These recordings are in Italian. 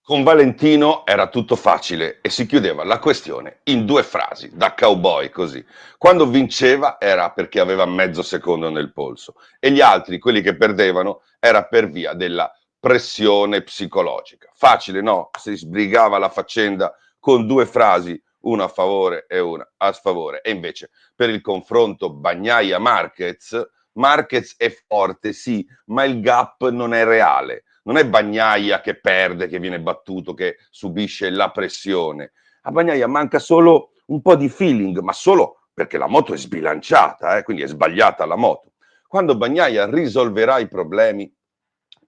Con Valentino era tutto facile e si chiudeva la questione in 2 frasi, da cowboy così. Quando vinceva era perché aveva mezzo secondo nel polso e gli altri, quelli che perdevano, era per via della pressione psicologica. Facile, no? Si sbrigava la faccenda con 2 frasi, una a favore e una a sfavore. E invece per il confronto Bagnaia-Marquez, Marquez è forte, sì, ma il gap non è reale. Non è Bagnaia che perde, che viene battuto, che subisce la pressione. A Bagnaia manca solo un po' di feeling, ma solo perché la moto è sbilanciata, quindi è sbagliata la moto. Quando Bagnaia risolverà i problemi,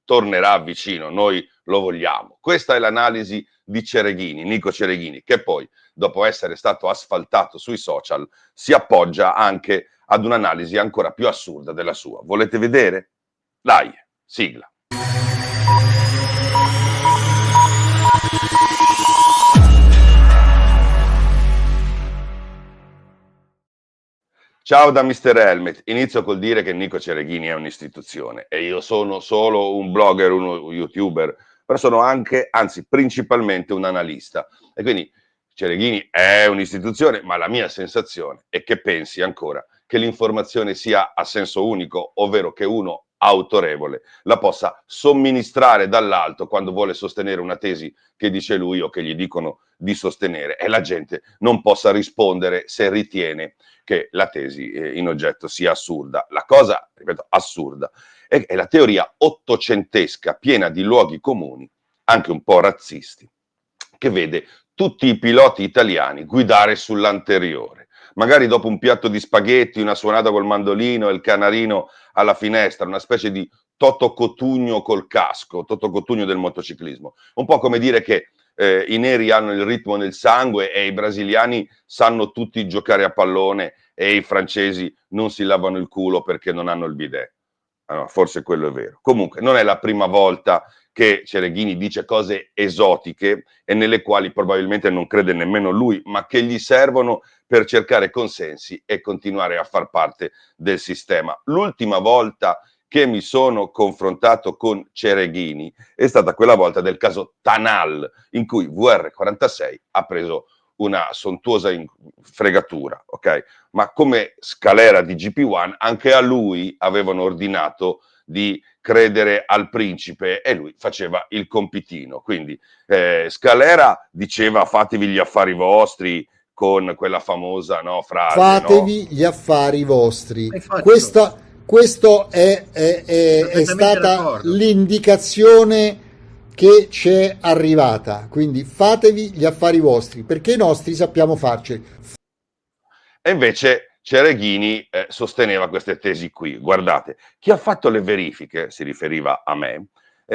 tornerà vicino, noi lo vogliamo. Questa è l'analisi di Cereghini, Nico Cereghini, che poi, dopo essere stato asfaltato sui social, si appoggia anche ad un'analisi ancora più assurda della sua. Volete vedere? Dai, sigla. Ciao da Mr. Helmet, inizio col dire che Nico Cereghini è un'istituzione e io sono solo un blogger, uno youtuber, però sono anche, anzi principalmente un analista e quindi Cereghini è un'istituzione, ma la mia sensazione è che pensi ancora che l'informazione sia a senso unico, ovvero che uno autorevole la possa somministrare dall'alto quando vuole sostenere una tesi che dice lui o che gli dicono di sostenere e la gente non possa rispondere se ritiene che la tesi in oggetto sia assurda. La cosa, ripeto, assurda, è la teoria ottocentesca, piena di luoghi comuni, anche un po' razzisti, che vede tutti i piloti italiani guidare sull'anteriore. Magari dopo un piatto di spaghetti, una suonata col mandolino e il canarino alla finestra, una specie di Toto Cotugno col casco, Toto Cotugno del motociclismo. Un po' come dire che i neri hanno il ritmo nel sangue e i brasiliani sanno tutti giocare a pallone e i francesi non si lavano il culo perché non hanno il bidet. Allora, forse quello è vero. Comunque, non è la prima volta che Cereghini dice cose esotiche e nelle quali probabilmente non crede nemmeno lui, ma che gli servono per cercare consensi e continuare a far parte del sistema. L'ultima volta che mi sono confrontato con Cereghini è stata quella volta del caso Tanal, in cui VR46 ha preso una sontuosa fregatura, ok? Ma come scalera di GP1 anche a lui avevano ordinato di credere al principe e lui faceva il compitino. Quindi Scalera diceva fatevi gli affari vostri con quella famosa frase, no? Fatevi gli affari vostri. E faccio, Questo è perfettamente stata d'accordo. l'indicazione che ci è arrivata. Quindi fatevi gli affari vostri, perché i nostri sappiamo farceli. E invece Cereghini sosteneva queste tesi qui. Guardate, chi ha fatto le verifiche, si riferiva a me,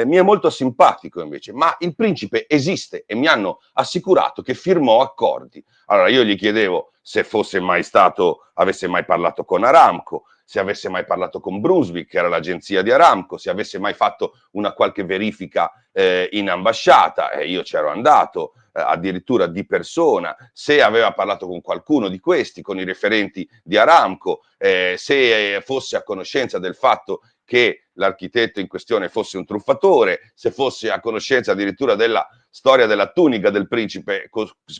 mi è molto simpatico invece, ma il principe esiste e mi hanno assicurato che firmò accordi. Allora io gli chiedevo se fosse mai stato, avesse mai parlato con Aramco, se avesse mai parlato con Brunswick, che era l'agenzia di Aramco, se avesse mai fatto una qualche verifica in ambasciata, e io c'ero andato, addirittura di persona, se aveva parlato con qualcuno di questi, con i referenti di Aramco, se fosse a conoscenza del fatto che l'architetto in questione fosse un truffatore, se fosse a conoscenza addirittura della storia della tunica del principe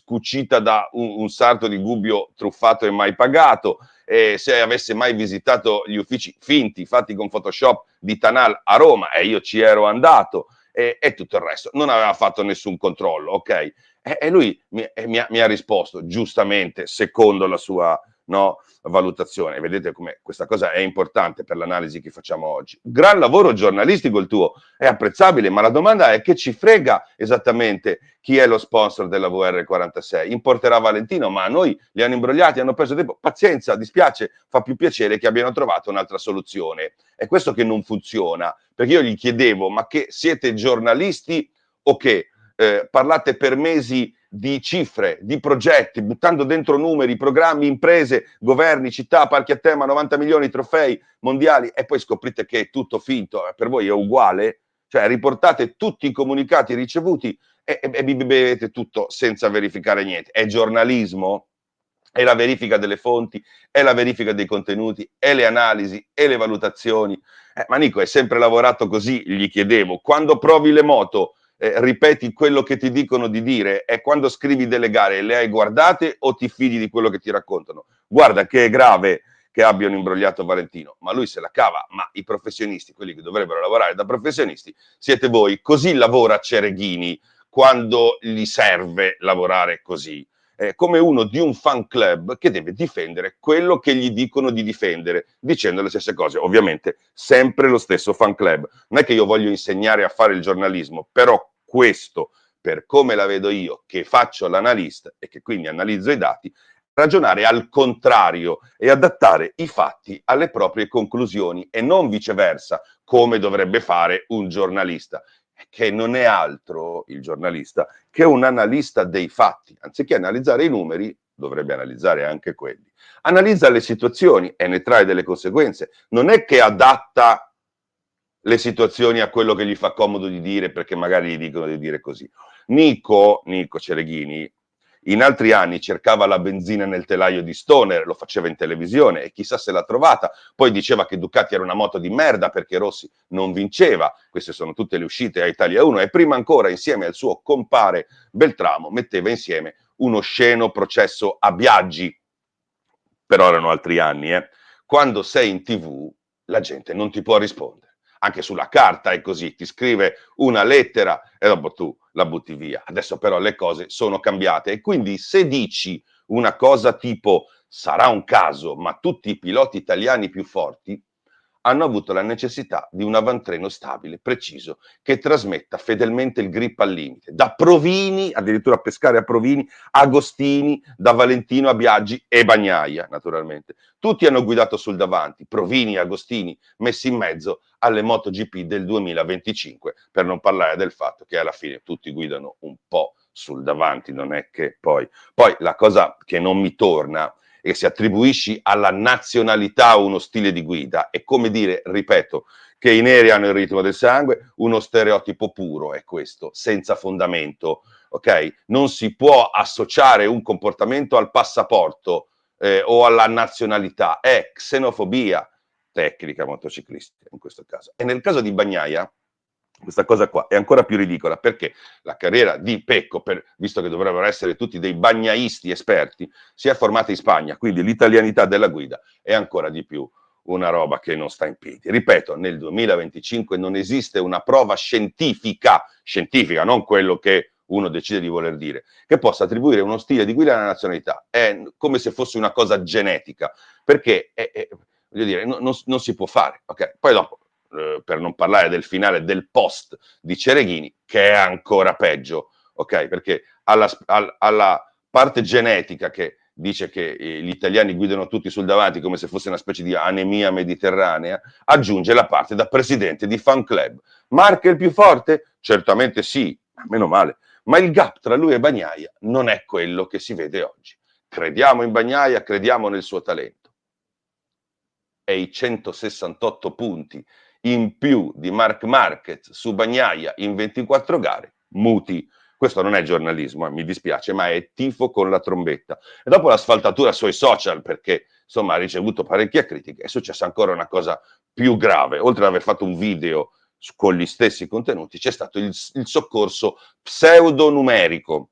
cucita da un sarto di Gubbio truffato e mai pagato, se avesse mai visitato gli uffici finti fatti con Photoshop di Tanal a Roma, e io ci ero andato, e tutto il resto. Non aveva fatto nessun controllo, ok? E lui mi ha risposto, giustamente, secondo la sua valutazione. Vedete come questa cosa è importante per l'analisi che facciamo oggi. Gran lavoro giornalistico il tuo, è apprezzabile, ma la domanda è che ci frega esattamente chi è lo sponsor della VR46? Importerà Valentino, ma a noi li hanno imbrogliati, hanno perso tempo. Pazienza, dispiace, fa più piacere che abbiano trovato un'altra soluzione. È questo che non funziona, perché io gli chiedevo, ma che siete giornalisti o che parlate per mesi di cifre, di progetti, buttando dentro numeri, programmi, imprese, governi, città, parchi a tema, 90 milioni, trofei mondiali e poi scoprite che è tutto finto, per voi è uguale? Cioè riportate tutti i comunicati ricevuti e vi bevete tutto senza verificare niente. È giornalismo? È la verifica delle fonti, è la verifica dei contenuti, è le analisi, è le valutazioni. Ma Nico, hai sempre lavorato così, gli chiedevo. Quando provi le moto, ripeti quello che ti dicono di dire, è quando scrivi delle gare le hai guardate o ti fidi di quello che ti raccontano? Guarda che è grave che abbiano imbrogliato Valentino, ma lui se la cava, ma i professionisti, quelli che dovrebbero lavorare da professionisti, siete voi. Così lavora Cereghini quando gli serve lavorare così. Come uno di un fan club che deve difendere quello che gli dicono di difendere, dicendo le stesse cose. Ovviamente sempre lo stesso fan club. Non è che io voglio insegnare a fare il giornalismo, però questo, per come la vedo io, che faccio l'analista e che quindi analizzo i dati, ragionare al contrario e adattare i fatti alle proprie conclusioni e non viceversa, come dovrebbe fare un giornalista, che non è altro il giornalista che un analista dei fatti. Anziché analizzare i numeri, dovrebbe analizzare anche quelli. Analizza le situazioni e ne trae delle conseguenze. Non è che adatta le situazioni a quello che gli fa comodo di dire, perché magari gli dicono di dire così. Nico Cereghini in altri anni cercava la benzina nel telaio di Stoner, lo faceva in televisione e chissà se l'ha trovata, poi diceva che Ducati era una moto di merda perché Rossi non vinceva, queste sono tutte le uscite a Italia 1 e prima ancora insieme al suo compare Beltramo metteva insieme uno sceno processo a Biaggi, però erano altri anni, Quando sei in TV la gente non ti può rispondere, anche sulla carta è così, ti scrive una lettera e dopo tu la butti via. Adesso però le cose sono cambiate e quindi se dici una cosa tipo sarà un caso, ma tutti i piloti italiani più forti hanno avuto la necessità di un avantreno stabile, preciso, che trasmetta fedelmente il grip al limite. Da Provini, addirittura a pescare a Provini, Agostini, da Valentino a Biaggi e Bagnaia, naturalmente. Tutti hanno guidato sul davanti, Provini e Agostini messi in mezzo alle MotoGP del 2025, per non parlare del fatto che alla fine tutti guidano un po' sul davanti, non è che poi... Poi la cosa che non mi torna e se attribuisci alla nazionalità uno stile di guida, è come dire, ripeto, che i neri hanno il ritmo del sangue, uno stereotipo puro è questo, senza fondamento, ok? Non si può associare un comportamento al passaporto o alla nazionalità, è xenofobia tecnica motociclistica in questo caso. E nel caso di Bagnaia, questa cosa qua è ancora più ridicola perché la carriera di Pecco, visto che dovrebbero essere tutti dei bagnaisti esperti, si è formata in Spagna, quindi l'italianità della guida è ancora di più una roba che non sta in piedi. Ripeto, nel 2025 non esiste una prova scientifica, non quello che uno decide di voler dire, che possa attribuire uno stile di guida alla nazionalità. È come se fosse una cosa genetica, perché voglio dire, non si può fare. Okay? Poi dopo, per non parlare del finale del post di Cereghini, che è ancora peggio, ok? Perché alla parte genetica che dice che gli italiani guidano tutti sul davanti come se fosse una specie di anemia mediterranea, aggiunge la parte da presidente di fan club. Marca il più forte? Certamente sì, meno male, ma il gap tra lui e Bagnaia non è quello che si vede oggi. Crediamo in Bagnaia, crediamo nel suo talento. E i 168 punti in più di Marc Marquez su Bagnaia in 24 gare, muti. Questo non è giornalismo, mi dispiace, ma è tifo con la trombetta. E dopo l'asfaltatura sui social, perché insomma ha ricevuto parecchie critiche, è successa ancora una cosa più grave. Oltre ad aver fatto un video con gli stessi contenuti, c'è stato il soccorso pseudonumerico,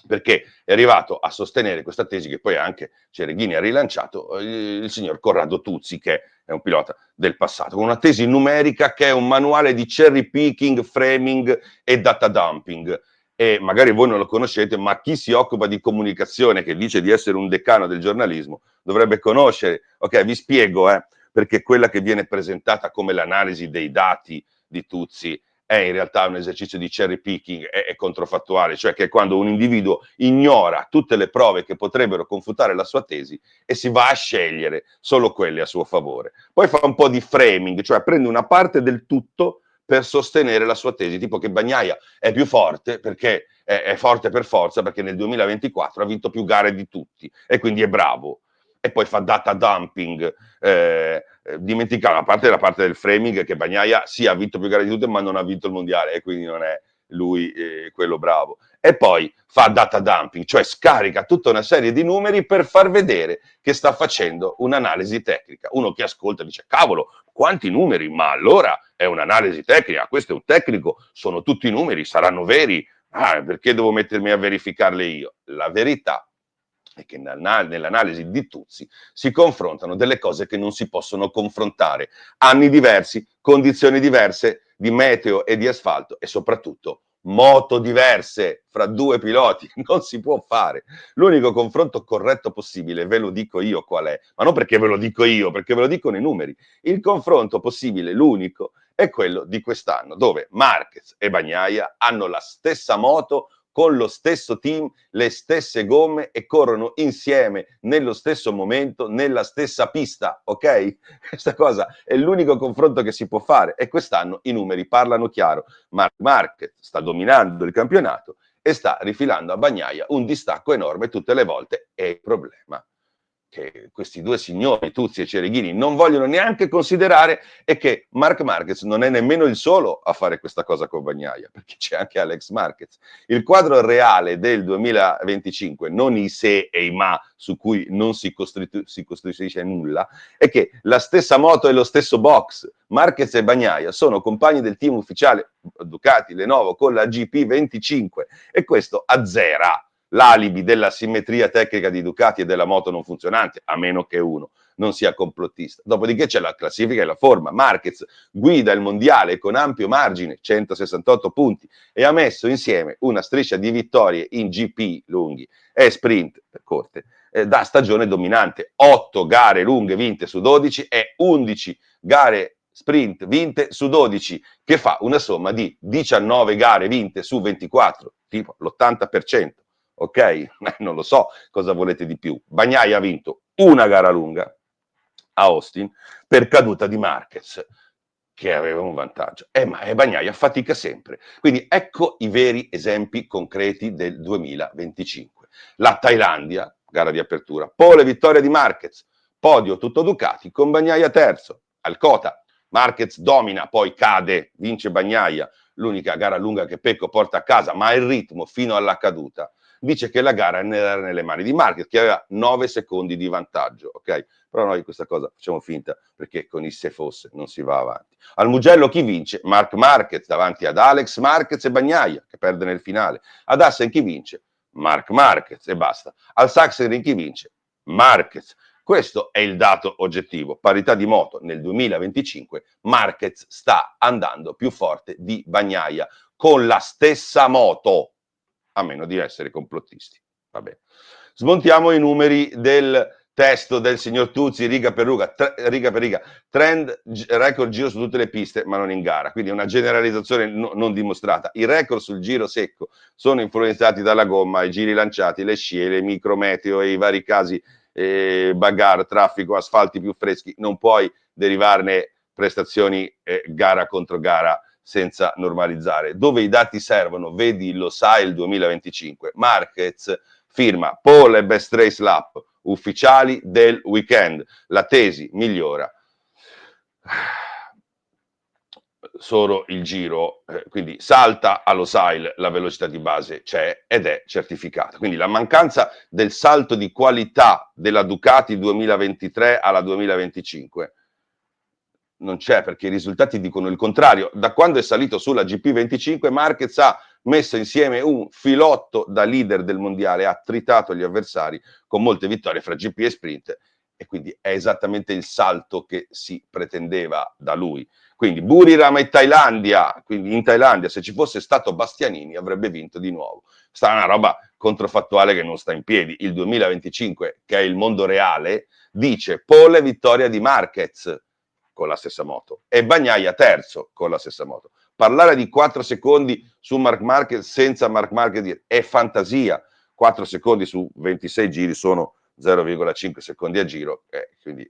perché è arrivato a sostenere questa tesi che poi anche Cereghini ha rilanciato, il signor Corrado Tuzzi, che è un pilota del passato, con una tesi numerica che è un manuale di cherry picking, framing e data dumping. E magari voi non lo conoscete, ma chi si occupa di comunicazione, che dice di essere un decano del giornalismo, dovrebbe conoscere. Ok, vi spiego, perché quella che viene presentata come l'analisi dei dati di Tuzzi è in realtà un esercizio di cherry picking, è controfattuale, cioè che è quando un individuo ignora tutte le prove che potrebbero confutare la sua tesi e si va a scegliere solo quelle a suo favore. Poi fa un po' di framing, cioè prende una parte del tutto per sostenere la sua tesi, tipo che Bagnaia è più forte perché è forte per forza, perché nel 2024 ha vinto più gare di tutti e quindi è bravo. E poi fa data dumping, dimenticava, a parte la parte del framing, che Bagnaia sì ha vinto più gare di tutte ma non ha vinto il mondiale e quindi non è lui quello bravo. E poi fa data dumping, cioè scarica tutta una serie di numeri per far vedere che sta facendo un'analisi tecnica. Uno che ascolta dice, cavolo, quanti numeri? Ma allora è un'analisi tecnica, questo è un tecnico, sono tutti numeri, saranno veri. Ah, perché devo mettermi a verificarle io? La verità è che nell'analisi di Tuzzi si confrontano delle cose che non si possono confrontare. Anni diversi, condizioni diverse di meteo e di asfalto e soprattutto moto diverse fra due piloti, non si può fare. L'unico confronto corretto possibile, ve lo dico io qual è, ma non perché ve lo dico io, perché ve lo dicono i numeri. Il confronto possibile, l'unico, è quello di quest'anno, dove Marquez e Bagnaia hanno la stessa moto, con lo stesso team, le stesse gomme e corrono insieme nello stesso momento, nella stessa pista, ok? Questa cosa è l'unico confronto che si può fare e quest'anno i numeri parlano chiaro. Marc Marquez sta dominando il campionato e sta rifilando a Bagnaia un distacco enorme tutte le volte. E il problema che questi due signori, Tuzzi e Cereghini, non vogliono neanche considerare è che Marc Marquez non è nemmeno il solo a fare questa cosa con Bagnaia, perché c'è anche Alex Marquez. Il quadro reale del 2025, non i se e i ma su cui non si costruisce nulla, è che la stessa moto e lo stesso box, Marquez e Bagnaia, sono compagni del team ufficiale Ducati Lenovo con la GP25 e questo azzera l'alibi della simmetria tecnica di Ducati e della moto non funzionante, a meno che uno non sia complottista. Dopodiché c'è la classifica e la forma. Marquez guida il mondiale con ampio margine, 168 punti, e ha messo insieme una striscia di vittorie in GP lunghi e sprint corte da stagione dominante. 8 gare lunghe vinte su 12 e 11 gare sprint vinte su 12, che fa una somma di 19 gare vinte su 24, tipo l'80%. Ok? Non lo so cosa volete di più. Bagnaia ha vinto una gara lunga a Austin per caduta di Marquez, che aveva un vantaggio. Ma Bagnaia fatica sempre. Quindi ecco i veri esempi concreti del 2025. La Thailandia, gara di apertura, pole vittoria di Marquez, podio tutto Ducati con Bagnaia terzo. Al Cota, Marquez domina, poi cade, vince Bagnaia, l'unica gara lunga che Pecco porta a casa, ma il ritmo fino alla caduta dice che la gara era nelle mani di Marquez, che aveva 9 secondi di vantaggio, ok? Però noi questa cosa facciamo finta, perché con il se fosse non si va avanti. Al Mugello chi vince? Marc Marquez davanti ad Alex Marquez e Bagnaia, che perde nel finale. Ad Assen chi vince? Marc Marquez e basta. Al Sachsenring chi vince? Marquez. Questo è il dato oggettivo. Parità di moto nel 2025, Marquez sta andando più forte di Bagnaia con la stessa moto, a meno di essere complottisti. Vabbè. Smontiamo i numeri del testo del signor Tuzzi, riga per riga, trend record giro su tutte le piste, ma non in gara, quindi è una generalizzazione non dimostrata. I record sul giro secco sono influenzati dalla gomma, i giri lanciati, le scie, le micrometeo e i vari casi bagar, traffico, asfalti più freschi. Non puoi derivarne prestazioni gara contro gara senza normalizzare. Dove i dati servono, vedi lo sai il 2025, Marquez firma pole e best race lap ufficiali del weekend, la tesi migliora solo il giro, quindi salta allo SAIL, la velocità di base c'è ed è certificata. Quindi la mancanza del salto di qualità della Ducati 2023 alla 2025 non c'è, perché i risultati dicono il contrario. Da quando è salito sulla GP25 Marquez ha messo insieme un filotto da leader del mondiale, ha tritato gli avversari con molte vittorie fra GP e sprint, e quindi è esattamente il salto che si pretendeva da lui. Quindi Buriram e Thailandia, quindi in Thailandia se ci fosse stato Bastianini avrebbe vinto di nuovo. Sta una roba controfattuale che non sta in piedi. Il 2025, che è il mondo reale, dice pole vittoria di Marquez con la stessa moto e Bagnaia terzo con la stessa moto. Parlare di 4 secondi su Marc Marquez senza Marc Marquez è fantasia. 4 secondi su 26 giri sono 0,5 secondi a giro, quindi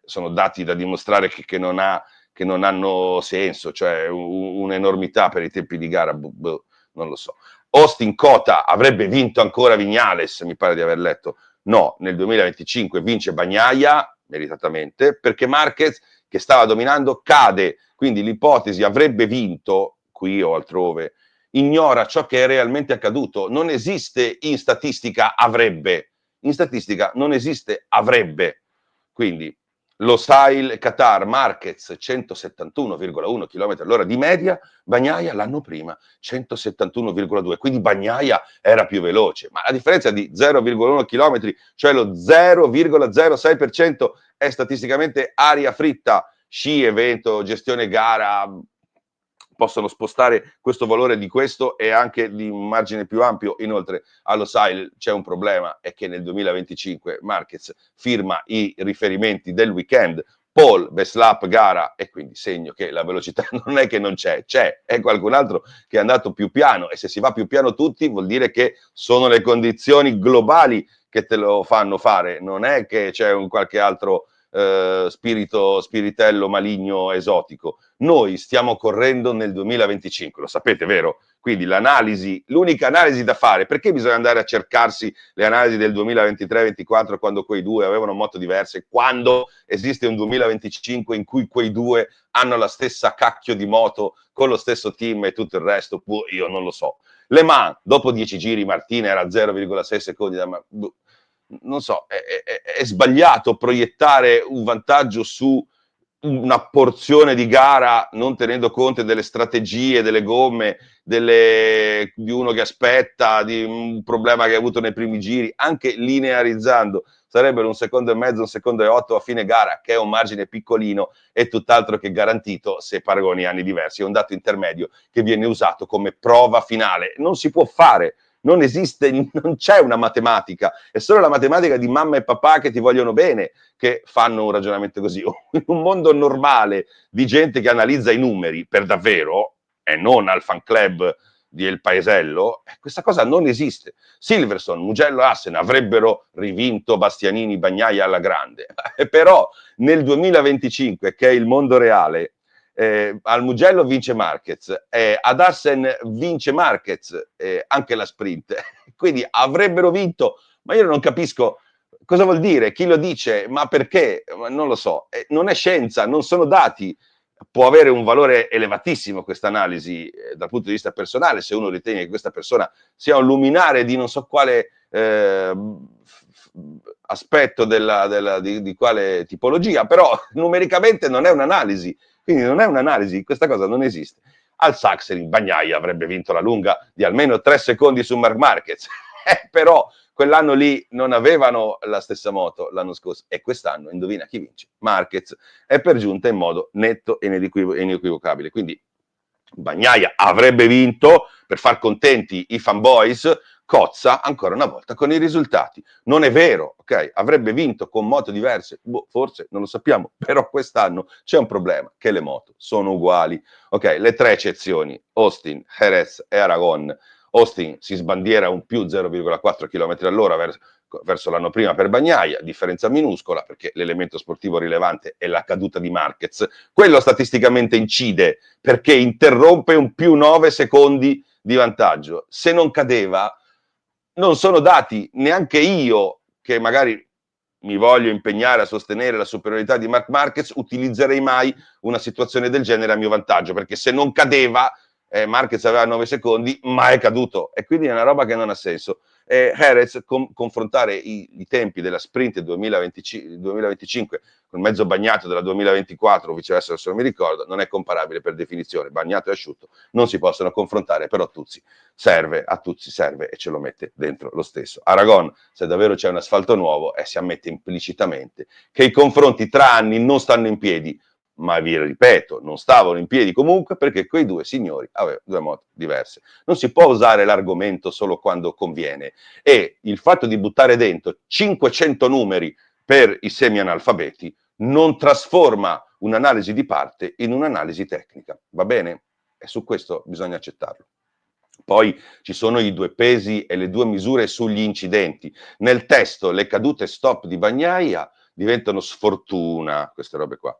sono dati da dimostrare che non hanno senso, cioè un'enormità per i tempi di gara, non lo so. Austin Cota avrebbe vinto ancora Viñales, mi pare di aver letto. No, nel 2025 vince Bagnaia, meritatamente, perché Marquez, che stava dominando, cade. Quindi l'ipotesi avrebbe vinto, qui o altrove, ignora ciò che è realmente accaduto. Non esiste in statistica avrebbe, in statistica non esiste avrebbe. Quindi Losail Qatar Marquez 171,1 km all'ora di media, Bagnaia l'anno prima 171,2, quindi Bagnaia era più veloce, ma la differenza di 0,1 km, cioè lo 0,06%, è statisticamente aria fritta. Sci, evento, gestione gara possono spostare questo valore di questo e anche di un margine più ampio. Inoltre allo SAIL c'è un problema, è che nel 2025 Marquez firma i riferimenti del weekend, Paul, Veslap, gara, e quindi segno che la velocità non è che non c'è, è qualcun altro che è andato più piano, e se si va più piano tutti vuol dire che sono le condizioni globali che te lo fanno fare, non è che c'è un qualche altro spiritello maligno esotico. Noi stiamo correndo nel 2025, lo sapete, vero? Quindi l'analisi, l'unica analisi da fare, perché bisogna andare a cercarsi le analisi del 2023-24 quando quei due avevano moto diverse, quando esiste un 2025 in cui quei due hanno la stessa cacchio di moto con lo stesso team e tutto il resto? Io non lo so. Le Mans, dopo 10 giri, Martina era 0,6 secondi da non so, è sbagliato proiettare un vantaggio su una porzione di gara non tenendo conto delle strategie, delle gomme, di uno che aspetta, di un problema che ha avuto nei primi giri, anche linearizzando sarebbero 1,5 secondi, 1,8 secondi a fine gara, che è un margine piccolino e tutt'altro che garantito se paragoni anni diversi. È un dato intermedio che viene usato come prova finale. Non si può fare, non esiste, non c'è una matematica, è solo la matematica di mamma e papà che ti vogliono bene, che fanno un ragionamento così. In un mondo normale di gente che analizza i numeri per davvero, e non al fan club di El Paesello, questa cosa non esiste. Silverstone, Mugello, Assen avrebbero rivinto Bastianini, Bagnaia alla grande, però nel 2025, che è il mondo reale, al Mugello vince Marquez, ad Assen vince Marquez, anche la sprint, quindi avrebbero vinto, ma io non capisco cosa vuol dire, chi lo dice, ma perché, non lo so, non è scienza, non sono dati. Può avere un valore elevatissimo questa analisi dal punto di vista personale, se uno ritiene che questa persona sia un luminare di non so quale aspetto di quale tipologia, però numericamente non è un'analisi, quindi non è un'analisi, questa cosa non esiste. Al Sachsenring Bagnaia avrebbe vinto la lunga di almeno 3 secondi su Marc Marquez, però quell'anno lì non avevano la stessa moto l'anno scorso, e quest'anno indovina chi vince? Marquez, e per giunta in modo netto e inequivocabile. Quindi Bagnaia avrebbe vinto per far contenti i fanboys, cozza ancora una volta con i risultati. Non è vero, ok? Avrebbe vinto con moto diverse, forse, non lo sappiamo, però quest'anno c'è un problema, che le moto sono uguali. Ok, le 3 eccezioni, Austin, Jerez e Aragon. Austin si sbandiera un più 0,4 km all'ora verso l'anno prima per Bagnaia, differenza minuscola perché l'elemento sportivo rilevante è la caduta di Marquez. Quello statisticamente incide perché interrompe un più 9 secondi di vantaggio. Se non cadeva, non sono dati, neanche io che magari mi voglio impegnare a sostenere la superiorità di Marc Marquez, utilizzerei mai una situazione del genere a mio vantaggio, perché se non cadeva, Marquez aveva 9 secondi, ma è caduto, e quindi è una roba che non ha senso. Jerez, confrontare i tempi della sprint 2025 con il mezzo bagnato della 2024 o viceversa, se non mi ricordo, non è comparabile per definizione. Bagnato e asciutto non si possono confrontare, però Tuzzi serve, a Tuzzi serve e ce lo mette dentro lo stesso. Aragon, se davvero c'è un asfalto nuovo, si ammette implicitamente che i confronti tra anni non stanno in piedi, ma vi ripeto, non stavano in piedi comunque perché quei due signori avevano due moto diverse. Non si può usare l'argomento solo quando conviene, e il fatto di buttare dentro 500 numeri per i semi-analfabeti non trasforma un'analisi di parte in un'analisi tecnica, va bene? E su questo bisogna accettarlo. Poi ci sono i 2 pesi e le 2 misure sugli incidenti. Nel testo le cadute stop di Bagnaia diventano sfortuna, queste robe qua,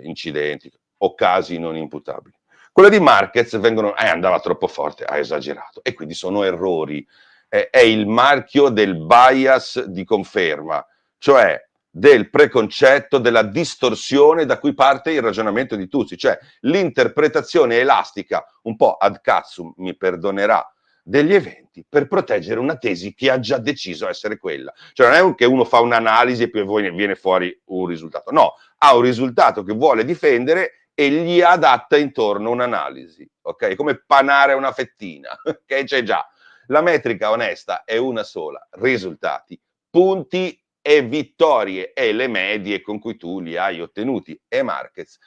incidenti, o casi non imputabili. Quelle di Marquez vengono, andava troppo forte, ha esagerato, e quindi sono errori. È il marchio del bias di conferma, cioè del preconcetto, della distorsione da cui parte il ragionamento di Tuzzi, cioè l'interpretazione elastica, un po' ad cazzo, mi perdonerà, degli eventi per proteggere una tesi che ha già deciso essere quella. Cioè non è che uno fa un'analisi e poi viene fuori un risultato, no, ha un risultato che vuole difendere e gli adatta intorno un'analisi, ok? Come panare una fettina, che c'è già. La metrica onesta è una sola, risultati, punti e vittorie e le medie con cui tu li hai ottenuti. E Marquez,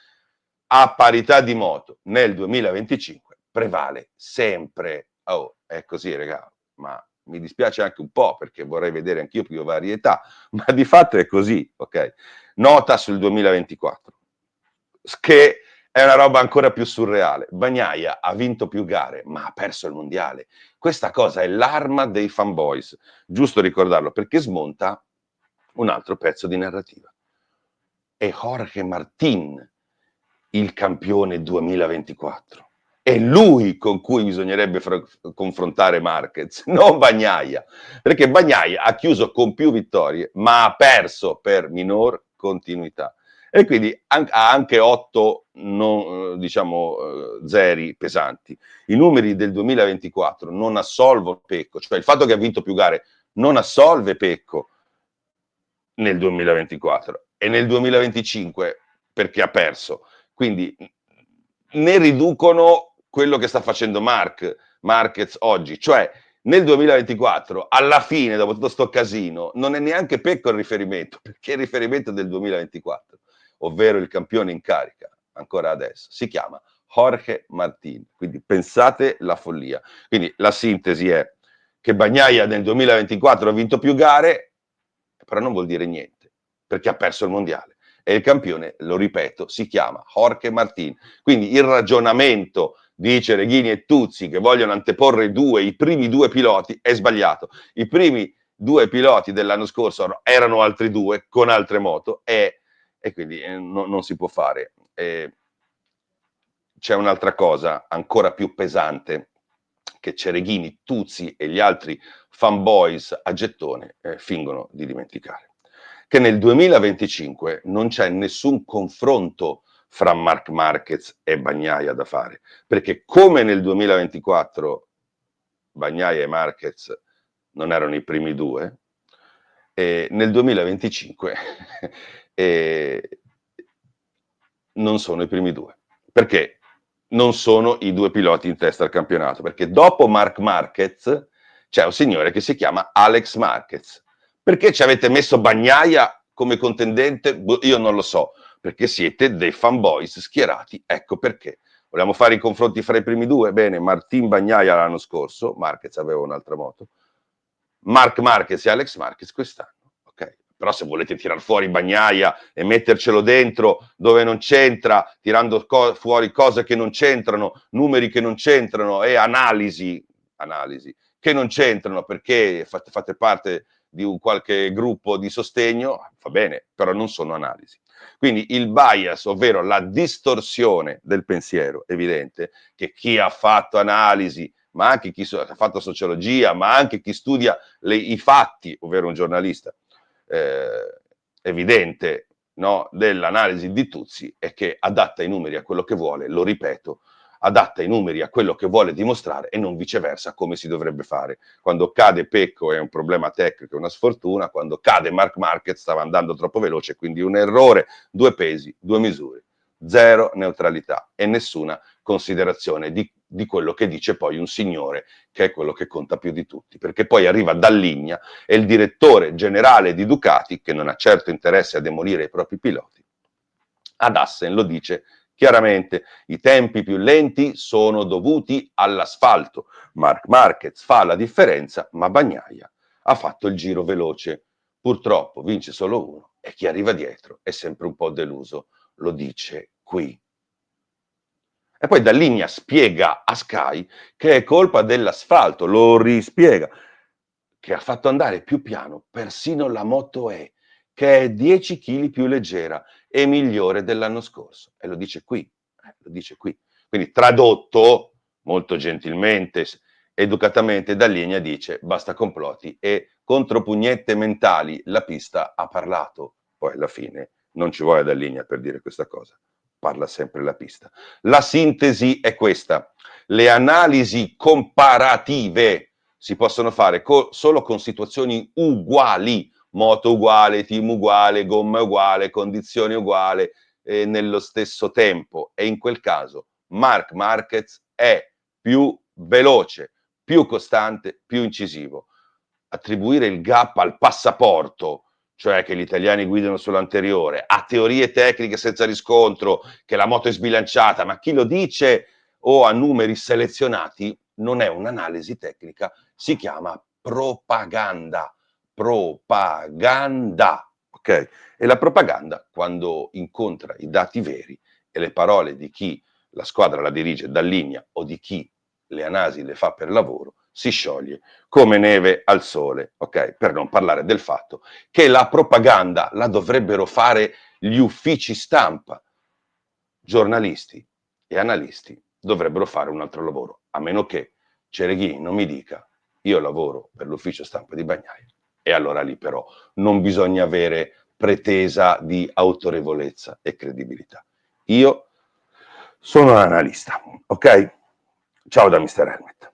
a parità di moto, nel 2025 prevale sempre. Oh, è così, raga, ma mi dispiace anche un po' perché vorrei vedere anch'io più varietà, ma di fatto è così, ok? Nota sul 2024, che è una roba ancora più surreale. Bagnaia ha vinto più gare, ma ha perso il mondiale. Questa cosa è l'arma dei fanboys, giusto ricordarlo, perché smonta un altro pezzo di narrativa. È Jorge Martín il campione 2024. È lui con cui bisognerebbe confrontare Marquez, non Bagnaia, perché Bagnaia ha chiuso con più vittorie, ma ha perso per minor continuità. E quindi ha anche 8 zeri pesanti. I numeri del 2024 non assolvono Pecco, cioè il fatto che ha vinto più gare non assolve Pecco nel 2024 e nel 2025 perché ha perso. Quindi ne riducono quello che sta facendo Marquez oggi, cioè nel 2024, alla fine, dopo tutto sto casino, non è neanche Pecco il riferimento, perché il riferimento del 2024, ovvero il campione in carica, ancora adesso, si chiama Jorge Martín. Quindi pensate la follia. Quindi la sintesi è che Bagnaia nel 2024 ha vinto più gare, però non vuol dire niente, perché ha perso il mondiale. E il campione, lo ripeto, si chiama Jorge Martín. Quindi il ragionamento di Cereghini e Tuzzi che vogliono anteporre i primi due piloti è sbagliato. I primi due piloti dell'anno scorso erano altri due con altre moto e quindi non si può fare. C'è un'altra cosa ancora più pesante che Cereghini, Tuzzi e gli altri fanboys a gettone fingono di dimenticare. Che nel 2025 non c'è nessun confronto fra Marc Marquez e Bagnaia da fare, perché come nel 2024 Bagnaia e Marquez non erano i primi due, nel 2025 non sono i primi due. Perché? Non sono i due piloti in testa al campionato, perché dopo Marc Marquez c'è un signore che si chiama Alex Marquez. Perché ci avete messo Bagnaia come contendente? Io non lo so, perché siete dei fanboys schierati, ecco perché. Vogliamo fare i confronti fra i primi due? Bene, Martin Bagnaia l'anno scorso, Marquez aveva un'altra moto, Marc Marquez e Alex Marquez quest'anno. Ok, però se volete tirar fuori Bagnaia e mettercelo dentro dove non c'entra, tirando fuori cose che non c'entrano, numeri che non c'entrano e analisi che non c'entrano perché fate parte di un qualche gruppo di sostegno, va bene, però non sono analisi. Quindi il bias, ovvero la distorsione del pensiero, evidente, che chi ha fatto analisi, ma anche chi ha fatto sociologia, ma anche chi studia i fatti, ovvero un giornalista, evidente, no, dell'analisi di Tuzzi è che adatta i numeri a quello che vuole, lo ripeto, adatta i numeri a quello che vuole dimostrare e non viceversa come si dovrebbe fare. Quando cade Pecco è un problema tecnico, è una sfortuna, quando cade Marc Marquez stava andando troppo veloce, quindi un errore, due pesi, due misure, zero neutralità e nessuna considerazione di quello che dice poi un signore che è quello che conta più di tutti, perché poi arriva Dalligna e il direttore generale di Ducati, che non ha certo interesse a demolire i propri piloti, ad Assen lo dice chiaramente, i tempi più lenti sono dovuti all'asfalto. Marc Marquez fa la differenza, ma Bagnaia ha fatto il giro veloce. Purtroppo vince solo uno e chi arriva dietro è sempre un po' deluso, lo dice qui. E poi Dalligna spiega a Sky che è colpa dell'asfalto, lo rispiega, che ha fatto andare più piano persino la Moto E, che è 10 kg più leggera e migliore dell'anno scorso. E lo dice qui, lo dice qui. Quindi tradotto, molto gentilmente, educatamente, Dalligna dice basta complotti e contro pugnette mentali la pista ha parlato. poi alla fine non ci vuole da linea per dire questa cosa, parla sempre la pista. La sintesi è questa: le analisi comparative si possono fare solo con situazioni uguali, moto uguale, team uguale, gomma uguale, condizioni uguali, nello stesso tempo, e in quel caso Marc Marquez è più veloce, più costante, più incisivo. Attribuire il gap al passaporto, cioè che gli italiani guidano sull'anteriore, a teorie tecniche senza riscontro, che la moto è sbilanciata, ma chi lo dice, o a numeri selezionati, non è un'analisi tecnica, si chiama propaganda. Propaganda, ok? E la propaganda, quando incontra i dati veri e le parole di chi la squadra la dirige da linea o di chi le analisi le fa per lavoro, si scioglie come neve al sole, ok? Per non parlare del fatto che la propaganda la dovrebbero fare gli uffici stampa. Giornalisti e analisti dovrebbero fare un altro lavoro, a meno che Cereghini non mi dica io lavoro per l'ufficio stampa di Bagnaia, e allora lì però non bisogna avere pretesa di autorevolezza e credibilità. Io sono un analista, ok? Ciao da Mr. Helmet.